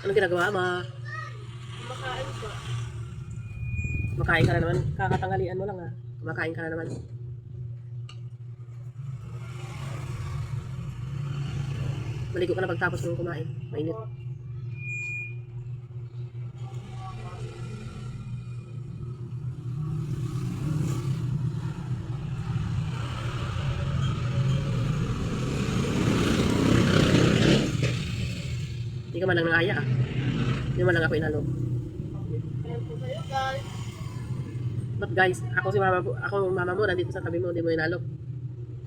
Ano ginagawa ma? Makain ko. Makain ka na naman. Kakatanghalian mo lang ha. Makain ka na naman. Maligo ka na pagtapos mong kumain. Mainit. Hindi ka man lang nangaya ah. Hindi man lang ako inalo. Ayan po kayo guys. But guys, ako mama mo, nandito sa tabi mo, hindi mo inalo.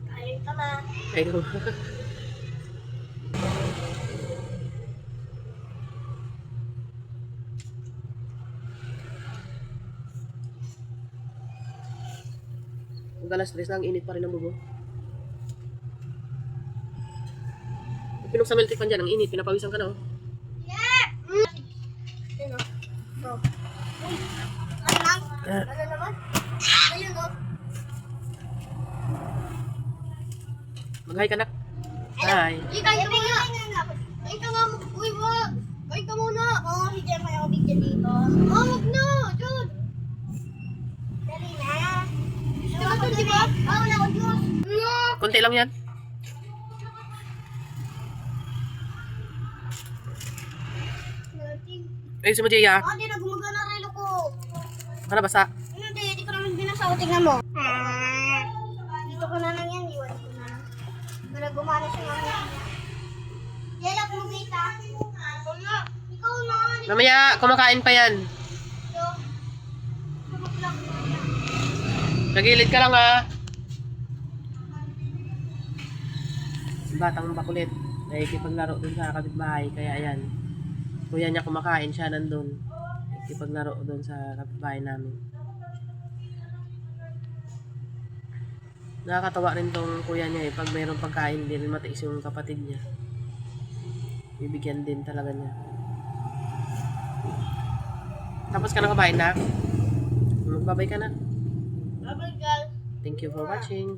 Kain ka na. Kaya ko. Ang alas 3 na, ang init pa rin ang bubo. Pinuksa mo electric fan dyan, ang init, pinapawisan ka na oh. Yeah! Ayun o. Ito. Uy! Ano lang? Ano naman? Ayun o. Mag-hi ka na. Hi. Kain ka muna. Kain ka nga. Uy, wag. Kain ka muna. Oo, hindi naman ako bigyan dito. Oo, wag na. Jude. Dali na. Gusto mo ito, di ba? Oo, wala ko, Diyos. Konti lang yan. Ay, si mo, Jaya. Hindi na gumagana ang relo ko. Baka basa. Hindi ko naman binasaw. Tingnan mo. Dito ko na lang yan. Iwan ko na. Para gumana siya mamaya. Yaya, kumagita. Ikaw na. Ikaw na. Mamaya, kumakain pa yan. Ito. Sumaklak na yan. Nagilid ka lang ha. Batang bakulit. Nakikipaglaro dun sa kapitbahay. Kaya ayan. Kuya niya kumakain, siya nandun. Nakikipaglaro dun sa kapitbahay namin. Nakakatawa rin tong kuya niya eh. Pag mayroong pagkain, hindi rin matiis yung kapatid niya. Bibigyan din talaga niya. Tapos ka na kumain na? Magbabay ka na. Bye-bye, guys. Thank you for watching.